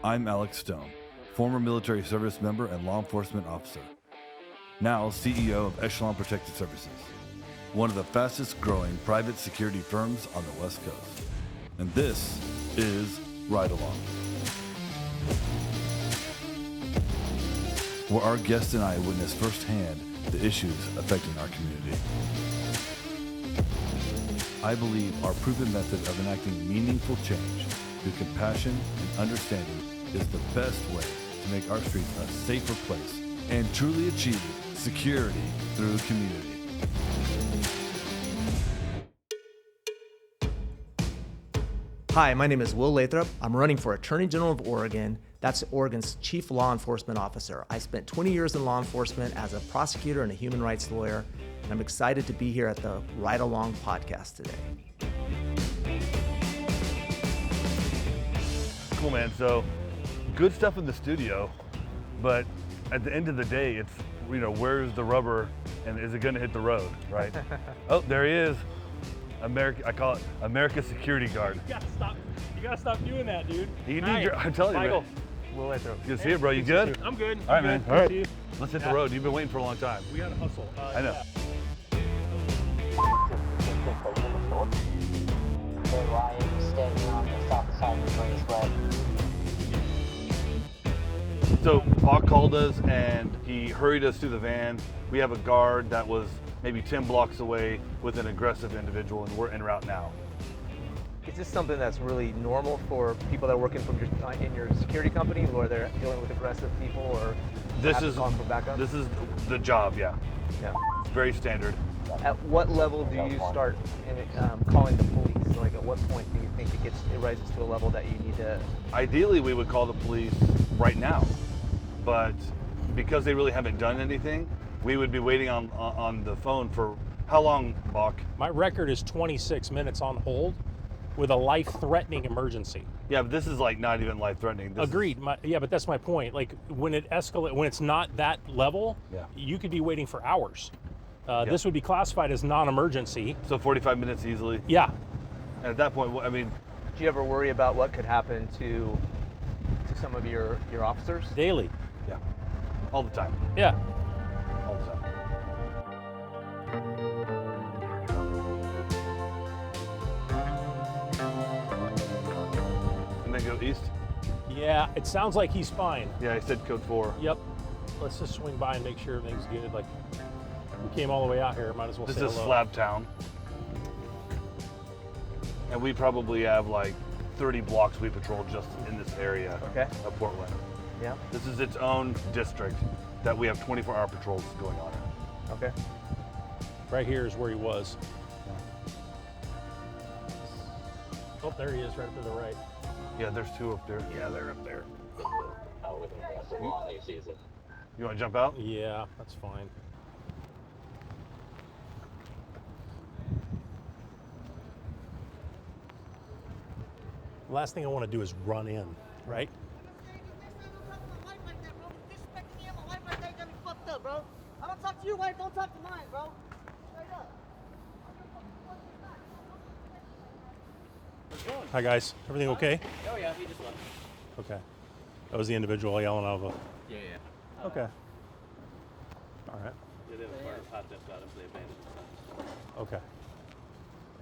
I'm Alex Stone, former military service member and law enforcement officer, now CEO of Echelon Protected Services, one of the fastest growing private security firms on the West Coast. And this is Ride Along, where our guest and I witness firsthand the issues affecting our community. I believe our proven method of enacting meaningful change through compassion and understanding is the best way to make our streets a safer place and truly achieve security through community. Hi, my name is Will Lathrop. I'm running for Attorney General of Oregon. That's Oregon's Chief Law Enforcement Officer. I spent 20 years in law enforcement as a prosecutor and a human rights lawyer, and I'm excited to be here at the Ride Along podcast today. Cool, man. So good stuff in the studio, but at the end of the day, it's, where's the rubber and is it going to hit the road, right? Oh, there he is. I call it America's security guard. You gotta stop doing that, dude. I'm telling you, Michael. man. Will Lathrop. Good to see you, bro. You good? I'm good. All right, man. Good. All right. See you. Let's hit the road. You've been waiting for a long time. We gotta hustle. I know. They're lying, standing on the south side of the raceway. So Bach called us and he hurried us to the van. We have a guard that was maybe 10 blocks away with an aggressive individual, and we're en route now. Is this something that's really normal for people that are working from in your security company, where they're dealing with aggressive people, or This is calling for backup? This is the job, yeah. Yeah. It's very standard. At what level do you start calling the police? Like, at what point do you think it rises to a level that you need to? Ideally, we would call the police right now, but because they really haven't done anything, we would be waiting on the phone for how long, Bach? My record is 26 minutes on hold with a life-threatening emergency. Yeah, but this is like not even life-threatening. Agreed. But that's my point. Like, when it escalates, when it's not that level, Yeah. you could be waiting for hours. Yeah. This would be classified as non-emergency. So 45 minutes easily. Yeah. And at that point, Do you ever worry about what could happen to some of your officers? Daily. yeah, all the time, Yeah. all the time. And then go east. Yeah. It sounds like he's fine. Yeah, I said code 4. Yep. Let's just swing by and make sure everything's good. Like, we came all the way out here. Might as well This say is hello. Slab Town. And we probably have like 30 blocks we patrol just in this area of Portland. Yeah. This is its own district that we have 24-hour patrols going on in. Okay. Right here is where he was. Oh, there he is, right up to the right. Yeah, there's 2 up there. Yeah, they're up there. You want to jump out? Yeah, that's fine. The last thing I want to do is run in, right? Bro. I don't talk to your wife, don't talk to mine, bro. Straight up. Hi guys, everything okay? Oh yeah, he just left. Okay. That was the individual yelling out of a... Yeah. Okay. All right. Yeah, they have a fire hot desk out him, so they abandoned the Okay.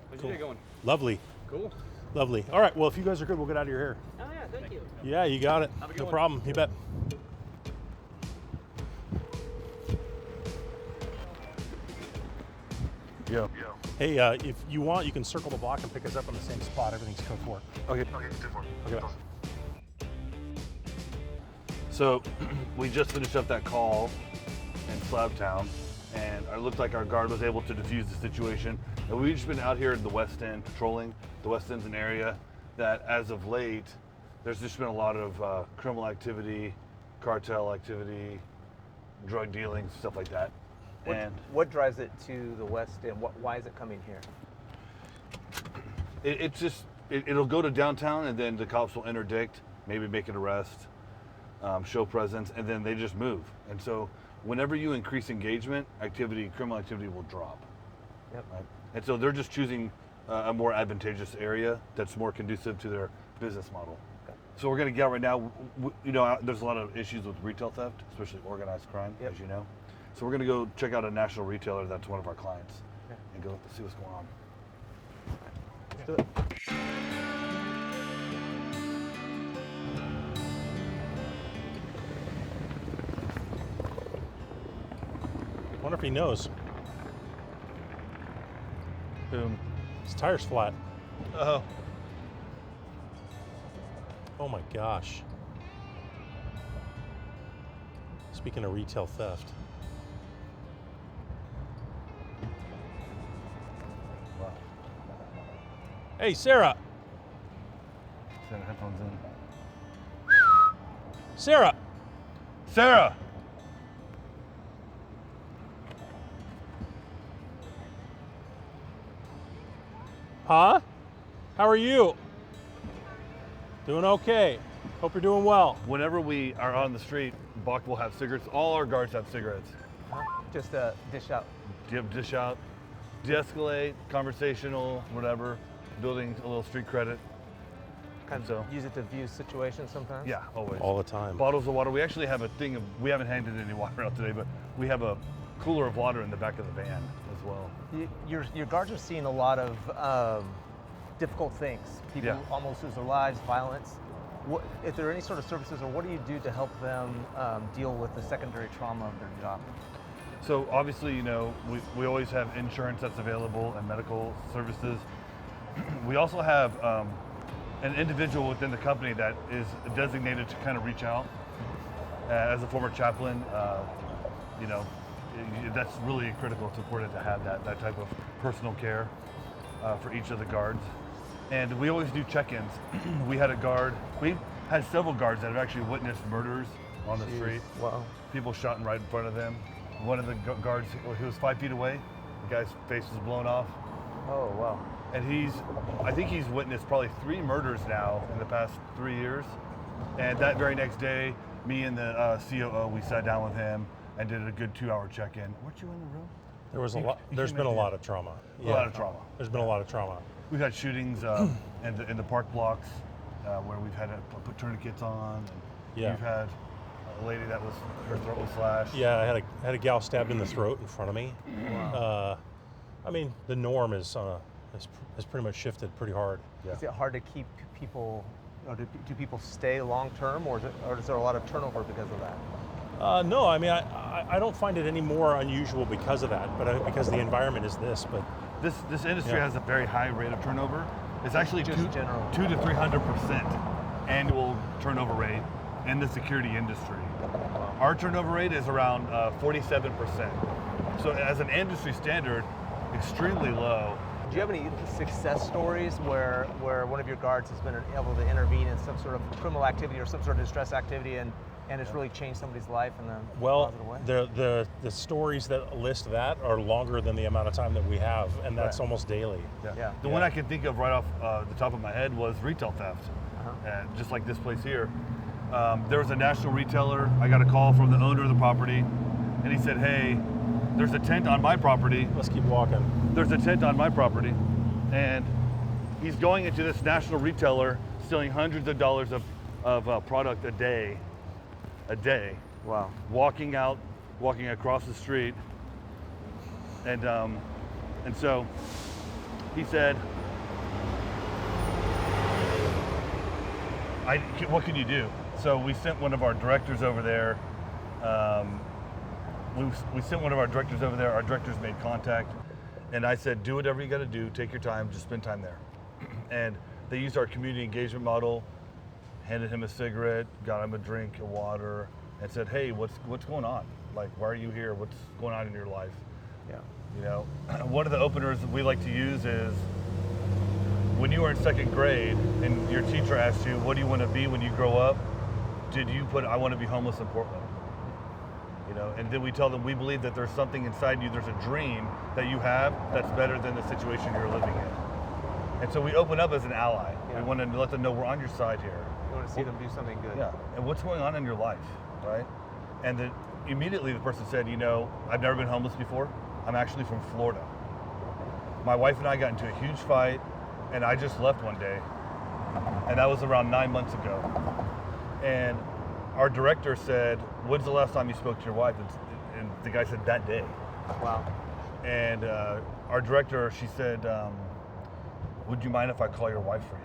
Where's Cool. your day going? Lovely. Cool. Lovely. All right, well, if you guys are good, we'll get out of your hair. Oh yeah, thank you. Yeah, you got it. Have a good No one. problem. You bet. Yeah. Hey, if you want, you can circle the block and pick us up on the same spot. Everything's code 4. Okay. Okay. So we just finished up that call in Slab Town, and it looked like our guard was able to defuse the situation. And we've just been out here in the West End patrolling. The West End's an area that, as of late, there's just been a lot of criminal activity, cartel activity, drug dealing, stuff like that. What drives it to the West End? Why is it coming here? It'll go to downtown, and then the cops will interdict, maybe make an arrest, show presence, and then they just move. And so whenever you increase engagement, criminal activity will drop. Yep. Right? And so they're just choosing a more advantageous area that's more conducive to their business model. Okay. So we're going to get out right now. You know, there's a lot of issues with retail theft, especially organized crime, as you know. So we're going to go check out a national retailer that's one of our clients and go see what's going on. Let's do it. Wonder if he knows. Boom. His tire's flat. Oh. Oh my gosh. Speaking of retail theft. Wow. Hey, Sarah. Set the headphones in. Sarah. Sarah! Huh? How are you? Doing okay. Hope you're doing well. Whenever we are on the street, Bach will have cigarettes. All our guards have cigarettes. Just dish out. Dish out, de-escalate, conversational, whatever, building a little street credit. Kind of So- use it to view situations sometimes. Yeah, always. All the time. Bottles of water. We actually have a thing of, we haven't handed any water out today, but we have a cooler of water in the back of the van as well. Your guards are seeing a lot of difficult things. People Yeah. almost lose their lives, violence. If there are any sort of services, or what do you do to help them deal with the secondary trauma of their job? So obviously, you know, we always have insurance that's available and medical services. We also have an individual within the company that is designated to kind of reach out. As a former chaplain, you know, that's really critical. It's important to have that type of personal care for each of the guards. And we always do check-ins. We had several guards that have actually witnessed murders on the street. Wow. People shot right in front of them. One of the guards, he was 5 feet away. The guy's face was blown off. Oh, wow. And I think he's witnessed probably 3 murders now in the past 3 years. And that very next day, me and the COO, we sat down with him and did a good 2-hour check-in. Weren't you in the room? There was a lot. you There's came been a in lot of trauma. A lot of trauma. There's been a lot of trauma. We've had shootings in the park blocks where we've had to put tourniquets on. And Yeah. We've had a lady that her throat was slashed. Yeah, I had a gal stabbed in the throat in front of me. Wow. I mean, the norm has pretty much shifted pretty hard. Is it hard to keep people, or do people stay long term, or is there a lot of turnover because of that? No, I mean, I don't find it any more unusual because of that, but because the environment is this. But This industry has a very high rate of turnover. It's actually Just 2 general. to 300% annual turnover rate in the security industry. Our turnover rate is around 47%. So as an industry standard, extremely low. Do you have any success stories where one of your guards has been able to intervene in some sort of criminal activity or some sort of distress activity and it's really changed somebody's life in a positive way? The stories that list that are longer than the amount of time that we have, and that's almost daily. Yeah. The one I can think of right off the top of my head was retail theft, just like this place here. There was a national retailer. I got a call from the owner of the property, and he said, "Hey, there's a tent on my property. Let's keep walking. There's a tent on my property," and he's going into this national retailer, stealing hundreds of dollars of product a day. Wow. Walking across the street, and so he said, what can you do? So we sent one of our directors over there. We sent one of our directors over there. Our directors made contact, and I said, do whatever you got to do. Take your time. Just spend time there. And they used our community engagement model. Handed him a cigarette, got him a drink of water, and said, "Hey, what's going on? Like, why are you here? What's going on in your life?" Yeah. You know, one of the openers we like to use is when you were in 2nd grade and your teacher asked you, "What do you want to be when you grow up?" Did you put, "I want to be homeless in Portland"? You know, and then we tell them we believe that there's something inside you, there's a dream that you have that's better than the situation you're living in. And so we open up as an ally. Yeah. We want to let them know we're on your side here. You want to see them do something good. Yeah, and what's going on in your life, right? And then immediately the person said, you know, I've never been homeless before. I'm actually from Florida. My wife and I got into a huge fight, and I just left one day and that was around 9 months ago. And our director said, "When's the last time you spoke to your wife?" And the guy said, "That day." Wow. And our director, she said, "Would you mind if I call your wife for you?"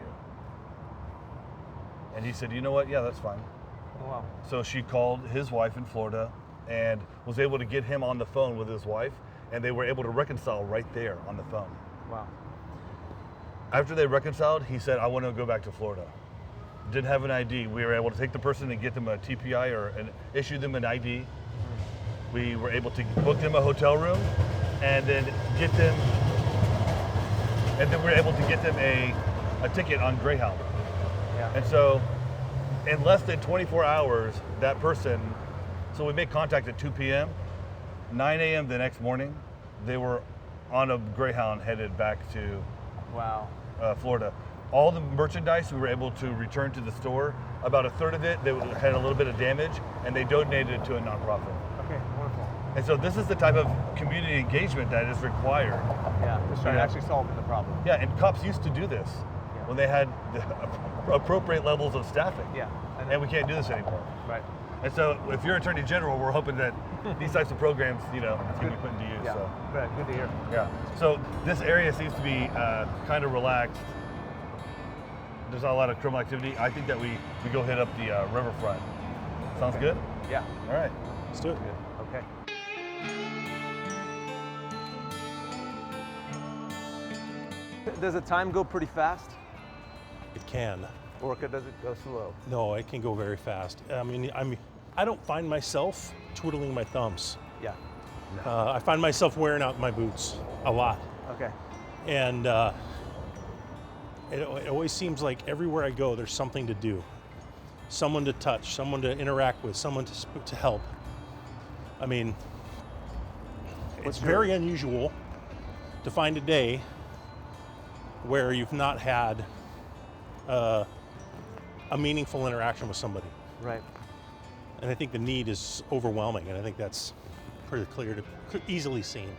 And he said, "You know what? Yeah, that's fine." Oh, wow. So she called his wife in Florida and was able to get him on the phone with his wife, and they were able to reconcile right there on the phone. Wow. After they reconciled, he said, "I want to go back to Florida." Didn't have an ID. We were able to take the person and get them a TPI or issue them an ID. We were able to book them a hotel room and then get them, and then we were able to get them a ticket on Greyhound. Yeah. And so in less than 24 hours, that person, so we made contact at 2 p.m., 9 a.m. the next morning, they were on a Greyhound headed back to Wow. Florida. All the merchandise we were able to return to the store. About a third of it, they had a little bit of damage, and they donated it to a nonprofit. Okay, wonderful. And so this is the type of community engagement that is required. Yeah, just trying Yeah. to actually solving the problem. Yeah, and cops used to do this when they had the appropriate levels of staffing. Yeah, I know. And we can't do this anymore. Right. And so if you're Attorney General, we're hoping that these types of programs, can be put into use. Yeah, So. right, good to hear. Yeah. So this area seems to be kind of relaxed. There's not a lot of criminal activity. I think that we go hit up the riverfront. Sounds good? Yeah, All right. Let's do it. okay. Does the time go pretty fast, It can. or does it go slow? No, it can go very fast. I don't find myself twiddling my thumbs. Yeah, I find myself wearing out my boots a lot. okay. And it always seems like everywhere I go, there's something to do, someone to touch, someone to interact with, someone to help. I mean, it's very unusual to find a day where you've not had a meaningful interaction with somebody. Right. And I think the need is overwhelming, and I think that's pretty clear to easily seen.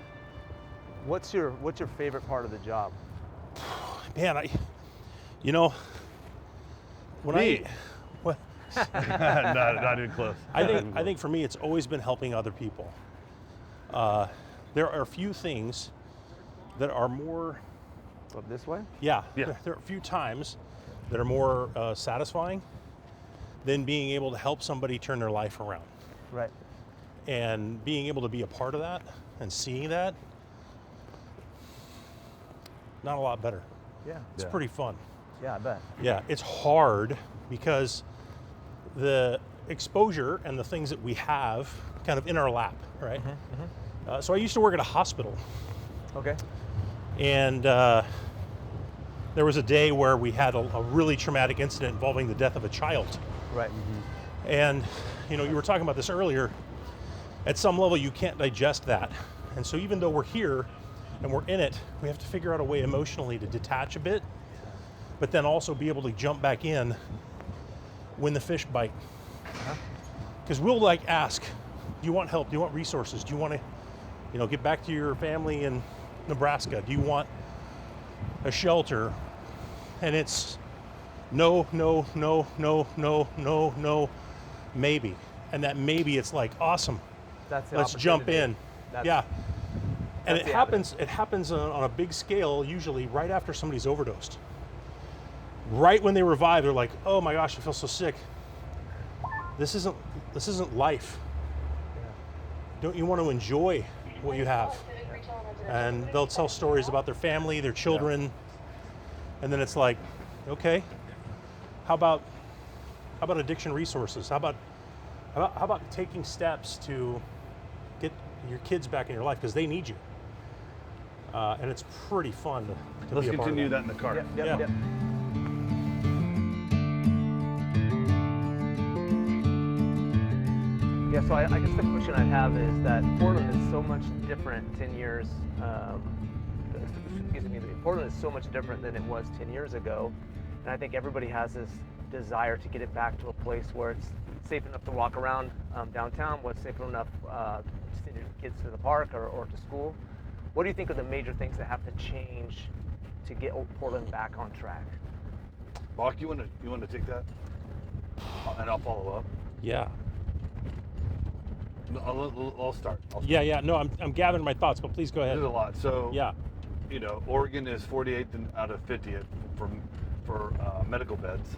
What's your favorite part of the job? Man, when Me. what not even close. I think for me, it's always been helping other people. There are a few things that are more, Up this way? Yeah. there are a few times that are more satisfying than being able to help somebody turn their life around. Right. And being able to be a part of that and seeing that, not a lot better. Yeah. It's pretty fun. Yeah, I bet. Yeah, it's hard because the exposure and the things that we have kind of in our lap, right? So I used to work at a hospital, Okay. and there was a day where we had a really traumatic incident involving the death of a child. Right. And you were talking about this earlier. At some level, you can't digest that. And so even though we're here and we're in it, we have to figure out a way emotionally to detach a bit, but then also be able to jump back in when the fish bite. Because we'll ask, do you want help? Do you want resources? Do you want to, get back to your family in Nebraska? Do you want a shelter? And it's no, no, no, no, no, no, no, maybe. And that maybe, it's like, awesome. That's the Let's jump in. That's- Yeah. And that's it the happens. It happens on a big scale, usually right after somebody's overdosed. Right when they revive, they're like, "Oh my gosh, I feel so sick. This isn't life. Don't you want to enjoy what you have?" And they'll tell stories about their family, their children, and then it's like, okay, how about addiction resources? How about taking steps to get your kids back in your life, because they need you. And it's pretty fun to Let's be a part of continue that in the car. Yep, Yeah. yep. Yeah, so I guess the question I have is that Portland is so much different 10 years, Portland is so much different than it was 10 years ago. And I think everybody has this desire to get it back to a place where it's safe enough to walk around downtown, where it's safe enough to send your kids to the park or to school. What do you think are the major things that have to change to get Portland back on track? Bach, you want to take that, and I'll follow up. Yeah. No, I'll start. Yeah. No, I'm gathering my thoughts, but please go ahead. There's a lot. So Yeah. Oregon is 48th out of 50th for medical beds.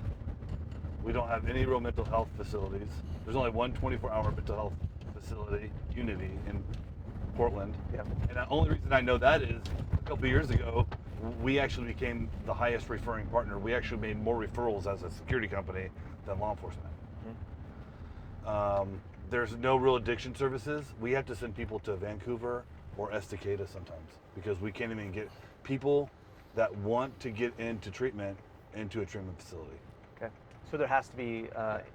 We don't have any real mental health facilities. There's only one 24-hour mental health facility, Unity, in Portland. Yep. And the only reason I know that is a couple of years ago, we actually became the highest referring partner. We actually made more referrals as a security company than law enforcement. There's no real addiction services. We have to send people to Vancouver or Estacada sometimes because we can't even get people that want to get into treatment into a treatment facility. Okay. So there has to be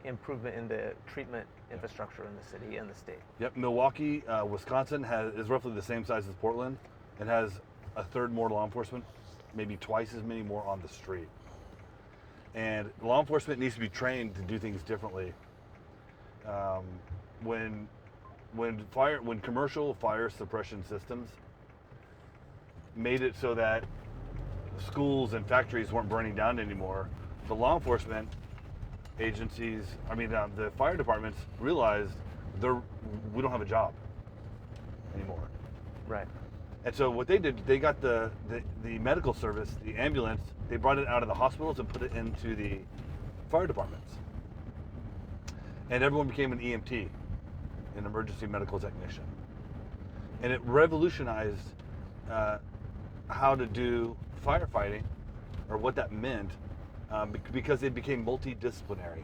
improvement in the treatment infrastructure in the city and the state. Yep. Milwaukee, Wisconsin is roughly the same size as Portland and has a third more law enforcement, maybe twice as many more on the street. And law enforcement needs to be trained to do things differently. When commercial fire suppression systems made it so that schools and factories weren't burning down anymore, the law enforcement agencies, the fire departments realized we don't have a job anymore. Right. And so what they did, they got the medical service, the ambulance, they brought it out of the hospitals and put it into the fire departments. And everyone became an EMT, an emergency medical technician. And it revolutionized how to do firefighting, or what that meant, because it became multidisciplinary.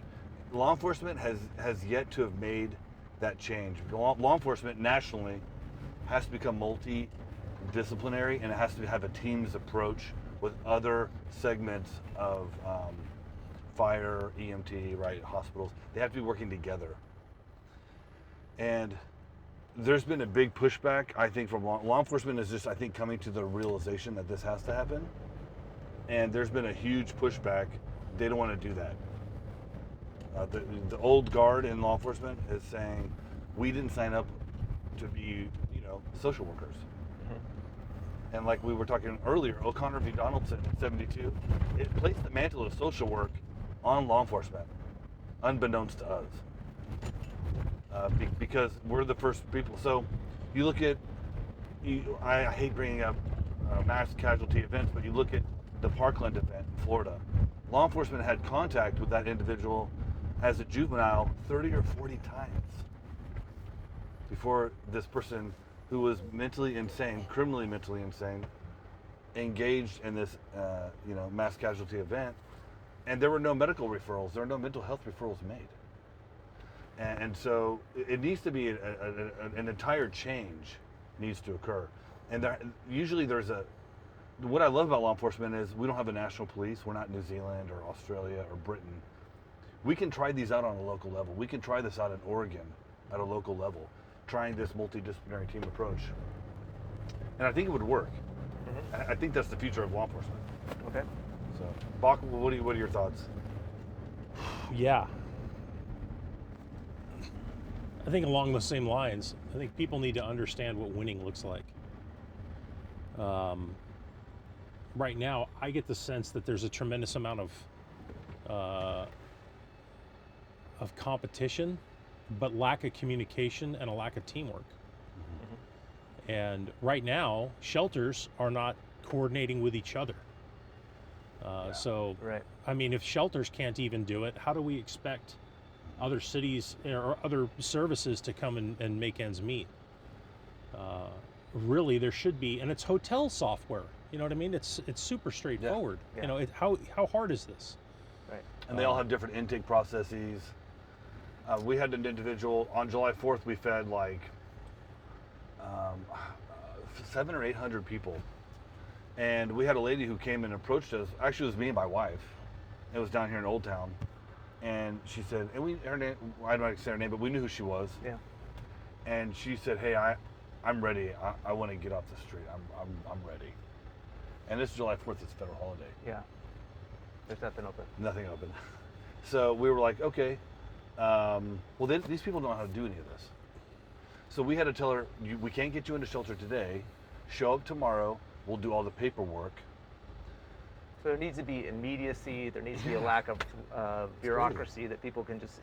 Law enforcement has yet to have made that change. Law enforcement nationally has to become multidisciplinary, and it has to have a team's approach with other segments of fire, EMT, right, hospitals. They have to be working together. And there's been a big pushback, I think, from law enforcement is just, I think, coming to the realization that this has to happen. And there's been a huge pushback. They don't want to do that. The old guard in law enforcement is saying, we didn't sign up to be, social workers. Mm-hmm. And like we were talking earlier, O'Connor v. Donaldson in 72, it placed the mantle of social work on law enforcement, unbeknownst to us. Because we're the first people. So you look at, I hate bringing up mass casualty events, but you look at the Parkland event in Florida. Law enforcement had contact with that individual as a juvenile 30 or 40 times before this person who was mentally insane, criminally mentally insane, engaged in this mass casualty event. And there were no medical referrals. There were no mental health referrals made. And so it needs to be an entire change needs to occur. And usually what I love about law enforcement is we don't have a national police. We're not New Zealand or Australia or Britain. We can try these out on a local level. We can try this out in Oregon at a local level, trying this multidisciplinary team approach. And I think it would work. Mm-hmm. I think that's the future of law enforcement. Okay. So, Bach, what are your thoughts? Yeah. I think along those same lines, I think people need to understand what winning looks like. Right now, I get the sense that there's a tremendous amount of competition, but lack of communication and a lack of teamwork. Mm-hmm. And right now, shelters are not coordinating with each other. So, right. If shelters can't even do it, how do we expect other cities or other services to come and make ends meet? Really, there should be, and it's hotel software. You know what I mean? It's super straightforward. Yeah. How hard is this? Right. And they all have different intake processes. We had an individual on July 4th. We fed like 700 or 800 people, and we had a lady who came and approached us. Actually, it was me and my wife. It was down here in Old Town, and she said, and her name, I don't say her name, but we knew who she was. Yeah. And she said, "Hey, I'm ready. I want to get off the street. I'm ready." And this is July 4th. It's a federal holiday. Yeah. There's nothing open. Nothing open. So we were like, okay. These people don't know how to do any of this. So we had to tell her, we can't get you into shelter today. Show up tomorrow. We'll do all the paperwork. So there needs to be immediacy. There needs to be a lack of bureaucracy that people can just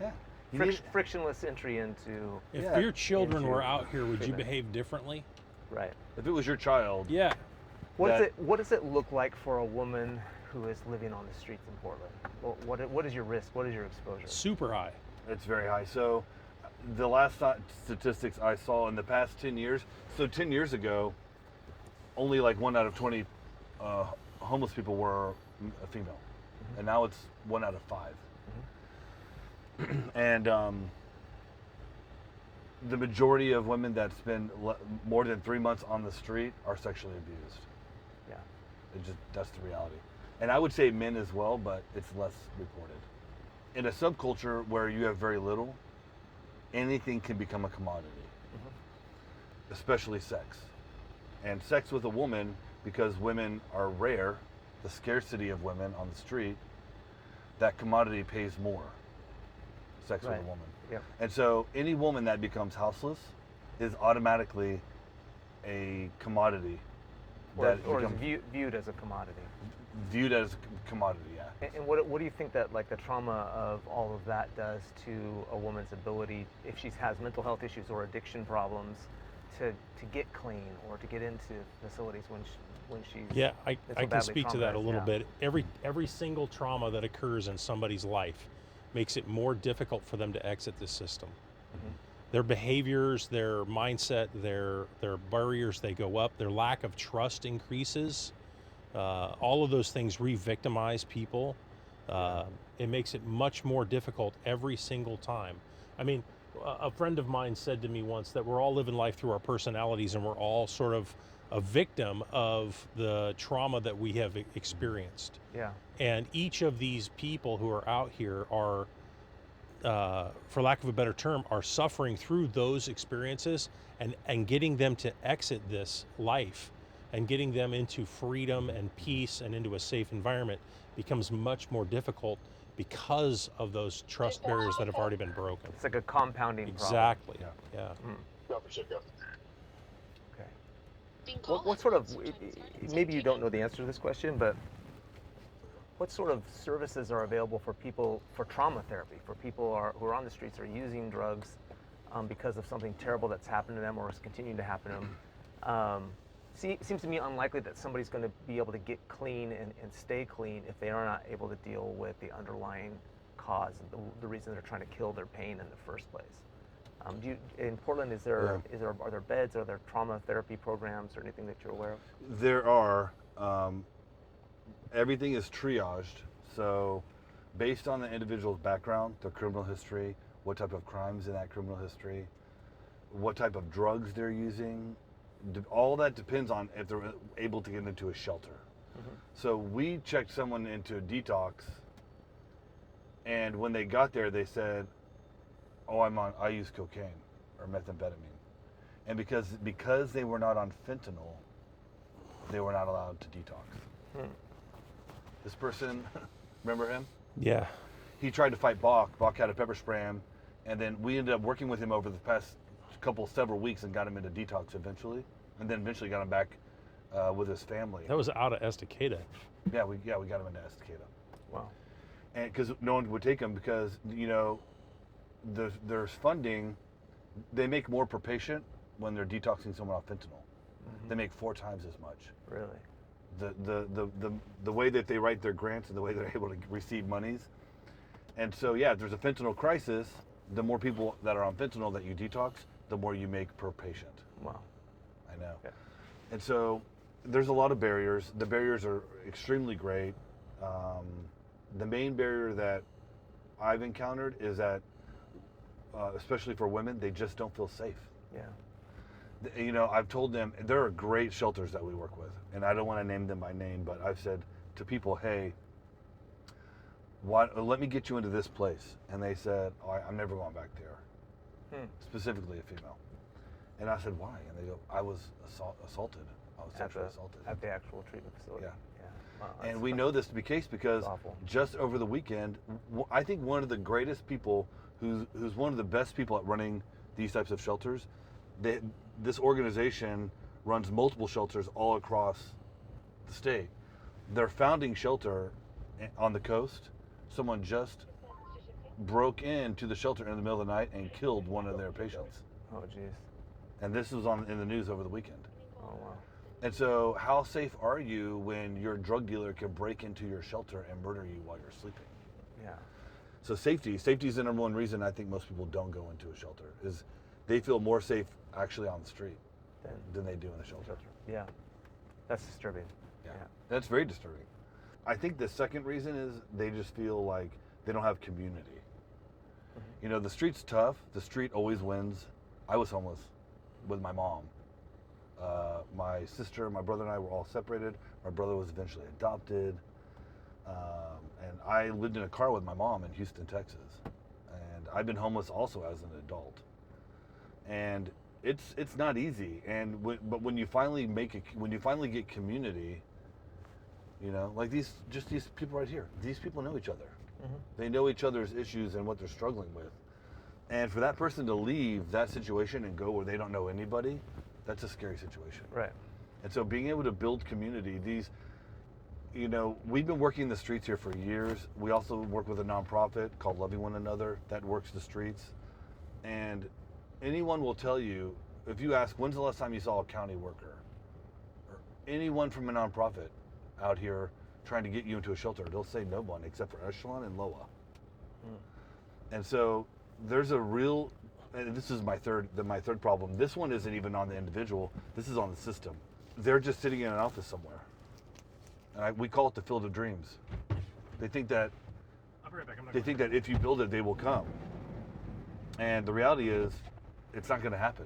frictionless entry into. If your children were out here, would you behave differently? Right. If it was your child, Yeah. What does it look like for a woman who is living on the streets in Portland? What is your risk? What is your exposure? Super high. it's very high. So the last statistics I saw in the past 10 years, so 10 years ago, only like 1 out of 20 homeless people were a female. And now it's 1 out of 5. And the majority of women that spend more than 3 months on the street are sexually abused. Yeah. That's the reality. And I would say men as well, but it's less reported. In a subculture where you have very little, anything can become a commodity, especially sex. And sex with a woman, because women are rare, the scarcity of women on the street, that commodity pays more. Sex with a woman. Yep. And so any woman that becomes houseless is automatically a commodity. Or is viewed as a commodity. Viewed as a commodity, yeah. And what do you think that like the trauma of all of that does to a woman's ability, if she has mental health issues or addiction problems, to get clean or to get into facilities when she's Yeah, I can badly speak to that a traumatized, little bit. Every single trauma that occurs in somebody's life makes it more difficult for them to exit this system. Their behaviors, their mindset, their barriers, they go up. Their lack of trust increases. All of those things re-victimize people. It makes it much more difficult every single time. I mean, a friend of mine said to me once that we're all living life through our personalities, and we're all sort of a victim of the trauma that we have experienced. Yeah. And each of these people who are out here are, for lack of a better term, are suffering through those experiences, and getting them to exit this life and getting them into freedom and peace and into a safe environment becomes much more difficult because of those trust barriers that have already been broken. It's like a compounding Exactly. Yeah. Yeah. Okay. What sort of, maybe you don't know the answer to this question, but what sort of services are available for people for trauma therapy, for people who are on the streets or using drugs because of something terrible that's happened to them or is continuing to happen to them? Seems to me unlikely that somebody's going to be able to get clean and stay clean if they are not able to deal with the underlying cause, the reason they're trying to kill their pain in the first place. In Portland, are there beds, are there trauma therapy programs or anything that you're aware of? There are. Everything is triaged. So based on the individual's background, their criminal history, what type of crimes in that criminal history, what type of drugs they're using, all that depends on if they're able to get into a shelter. So we checked someone into a detox, and when they got there, they said, "Oh, I use cocaine or methamphetamine," and because they were not on fentanyl, they were not allowed to detox. This person, remember him? Yeah. He tried to fight Bach. Bach had a pepper spray him, and then we ended up working with him over the past several weeks and got him into detox eventually, and then eventually got him back with his family. That was out of Estacada. Yeah, we got him into Estacada. Wow. And because no one would take him because there's funding. They make more per patient when they're detoxing someone off fentanyl. They make 4 times as much. Really? The way that they write their grants and the way they're able to receive monies. And so if there's a fentanyl crisis, the more people that are on fentanyl that you detox, the more you make per patient. Wow. I know. Yeah. And so there's a lot of barriers. The barriers are extremely great. The main barrier that I've encountered is that, especially for women, they just don't feel safe. Yeah. I've told them there are great shelters that we work with, and I don't want to name them by name, but I've said to people, "Hey, let me get you into this place," and they said, "Oh, I'm never going back there." Specifically a female. And I said, "Why?" And they go, "I was assaulted. I was sexually assaulted." At the actual treatment facility. Yeah. Wow, And we know this to be the case because just over the weekend, I think one of the greatest people who's one of the best people at running these types of shelters, this organization runs multiple shelters all across the state. their founding shelter on the coast, someone just broke into the shelter in the middle of the night and killed one of their patients. Oh, jeez. And this was in the news over the weekend. Oh, wow. And so how safe are you when your drug dealer can break into your shelter and murder you while you're sleeping? Yeah. So safety is the number one reason I think most people don't go into a shelter, is they feel more safe actually on the street than they do in a shelter. Yeah. That's disturbing. Yeah. That's very disturbing. I think the second reason is they just feel like they don't have community. You know, the street's tough. The street always wins. I was homeless with my mom. My sister, my brother and I were all separated. My brother was eventually adopted. And I lived in a car with my mom in Houston, Texas. And I've been homeless also as an adult. And it's not easy. But when you finally get community, you know, like these people right here, these people know each other. They know each other's issues and what they're struggling with. And for that person to leave that situation and go where they don't know anybody, that's a scary situation. Right. And so being able to build community, you know, we've been working the streets here for years. We also work with a nonprofit called Loving One Another that works the streets. And anyone will tell you, if you ask, when's the last time you saw a county worker or anyone from a nonprofit out here trying to get you into a shelter, they'll say no one except for Echelon and Loa. And so there's a real, and this is my third problem. This one isn't even on the individual. This is on the system. They're just sitting in an office somewhere. And we call it the field of dreams. They think that I'll be right back. that if you build it, they will come. And the reality is, it's not going to happen.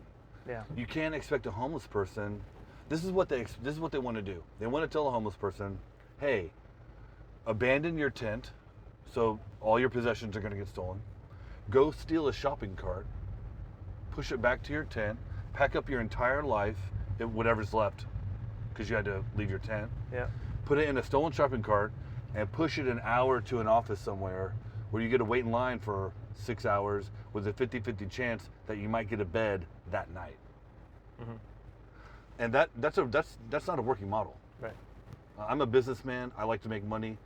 Yeah. You can't expect a homeless person. This is what they want to do. They want to tell a homeless person, hey, abandon your tent, so all your possessions are going to get stolen. Go steal a shopping cart, push it back to your tent, pack up your entire life, whatever's left, because you had to leave your tent. Yeah. Put it in a stolen shopping cart and push it an hour to an office somewhere where you get to wait in line for 6 hours with a 50-50 chance that you might get a bed that night. And that's not a working model. Right. I'm a businessman. I like to make money.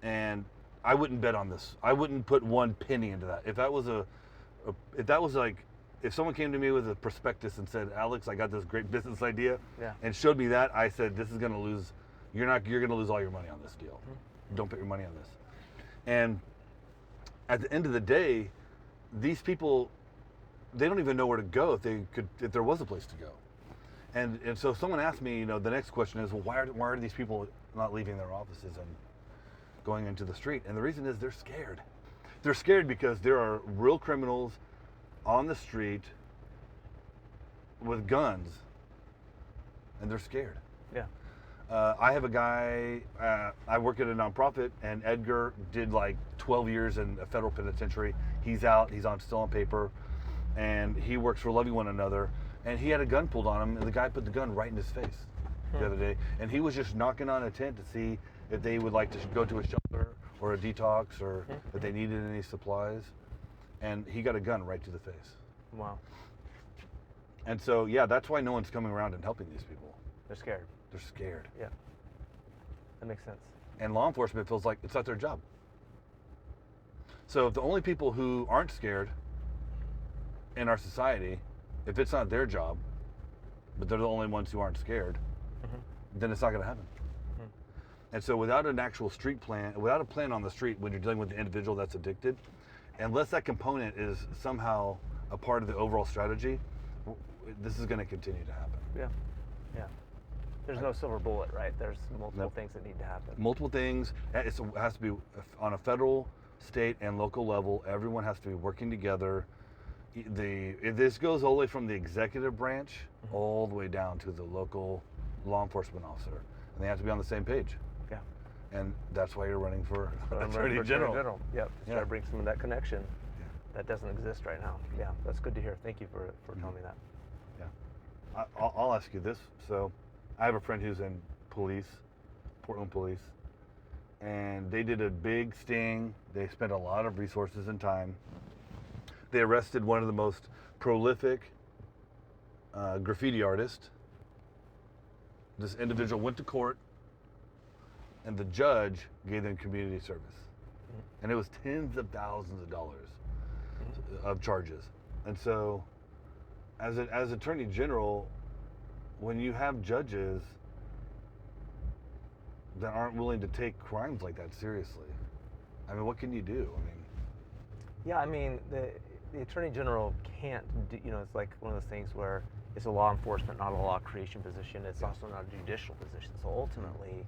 And I wouldn't bet on this. I wouldn't put one penny into that. If that was like, if someone came to me with a prospectus and said, Alex, I got this great business idea, and showed me that, I said, this is going to lose, you're going to lose all your money on this deal. Don't put your money on this. And at the end of the day, these people, they don't even know where to go if there was a place to go. And so if someone asked me, you know, the next question is, well, why are these people not leaving their offices and going into the street? And the reason is they're scared. They're scared because there are real criminals on the street with guns, and they're scared. Yeah. I have a guy, I work at a nonprofit, and Edgar did like 12 years in a federal penitentiary. He's out, he's still on paper, and he works for Loving One Another, and he had a gun pulled on him, and the guy put the gun right in his face the other day, and he was just knocking on a tent to see if they would like to go to a shelter or a detox, or if they needed any supplies, and he got a gun right to the face. Wow. And so, yeah, that's why no one's coming around and helping these people. They're scared. They're scared. Yeah. That makes sense. And law enforcement feels like it's not their job. So if the only people who aren't scared in our society, if it's not their job, but they're the only ones who aren't scared, then it's not going to happen. And so without an actual street plan, without a plan on the street when you're dealing with an individual that's addicted, unless that component is somehow a part of the overall strategy, this is going to continue to happen. Yeah. Yeah. There's no silver bullet, right? There's multiple things that need to happen. Multiple things. It has to be on a federal, state, and local level. Everyone has to be working together. This goes all the way from the executive branch all the way down to the local law enforcement officer. And they have to be on the same page. Yeah. And that's why you're running for Attorney General. Yep. Yeah. Try to bring some of that connection that doesn't exist right now. Yeah, that's good to hear. Thank you for telling me that. Yeah. I'll ask you this. So I have a friend who's in police, Portland police, and they did a big sting. They spent a lot of resources and time. They arrested one of the most prolific graffiti artists. This individual went to court, and the judge gave them community service. And it was tens of thousands of dollars of charges. And so, as Attorney General, when you have judges that aren't willing to take crimes like that seriously, I mean, what can you do? I mean, Yeah, I mean, the Attorney General can't do, it's like one of those things where it's a law enforcement, not a law creation position. It's also not a judicial position. So ultimately,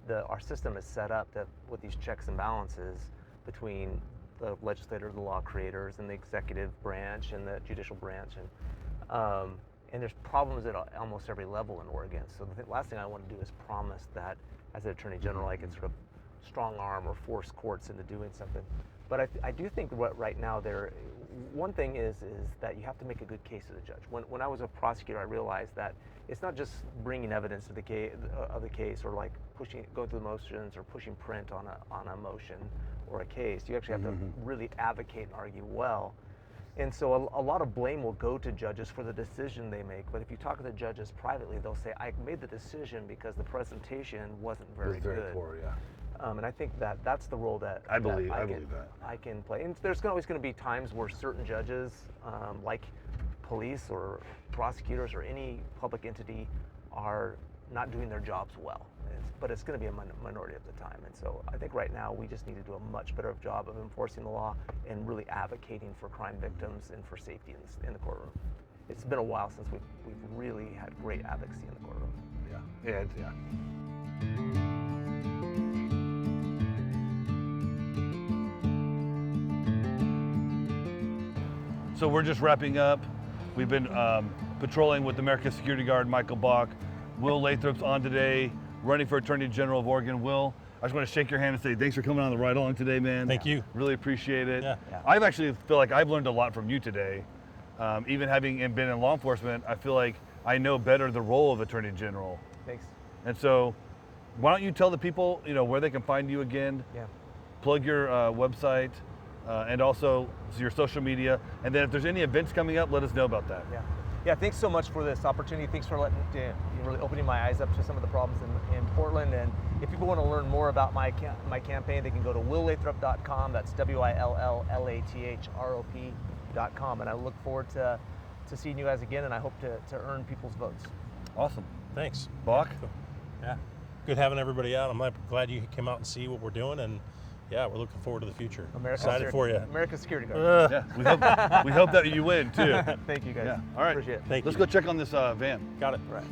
our system is set up that with these checks and balances between the legislator, the law creators, and the executive branch and the judicial branch, and there's problems at almost every level in Oregon. So the last thing I want to do is promise that as an Attorney General, I can sort of strong arm or force courts into doing something. But I do think right now one thing is that you have to make a good case to the judge. When I was a prosecutor, I realized that it's not just bringing evidence to the case or like going through the motions or pushing print on a motion or a case. You actually have to really advocate and argue well. And so a lot of blame will go to judges for the decision they make. But if you talk to the judges privately, they'll say, I made the decision because the presentation wasn't very good. very poor, yeah. And I think that's the role that I believe that I can play. And there's always going to be times where certain judges, like police or prosecutors or any public entity, are not doing their jobs well. But it's going to be a minority of the time. And so I think right now we just need to do a much better job of enforcing the law and really advocating for crime victims and for safety in the courtroom. It's been a while since we've really had great advocacy in the courtroom. Yeah. So we're just wrapping up. We've been patrolling with America's Security Guard, Michael Bach. Will Lathrop's on today, running for Attorney General of Oregon. Will, I just want to shake your hand and say thanks for coming on the ride along today, man. Thank you. Really appreciate it. Yeah. I've actually feel like I've learned a lot from you today. Even having been in law enforcement, I feel like I know better the role of Attorney General. Thanks. And so, why don't you tell the people, where they can find you again? Yeah. Plug your website and also your social media. And then if there's any events coming up, let us know about that. Yeah, thanks so much for this opportunity. Thanks for really opening my eyes up to some of the problems in Portland. And if people want to learn more about my campaign, they can go to willathrop.com. That's WILLLATHROP.com. And I look forward to seeing you guys again, and I hope to earn people's votes. Awesome. Thanks. Bach? Yeah. Good having everybody out. I'm glad you came out and see what we're doing, and yeah, we're looking forward to the future. Excited for you. America's Security Guard. Yeah, we hope that you win too. Thank you guys. Yeah. All right. Appreciate it. Thank you. Let's go check on this van. Got it. Right.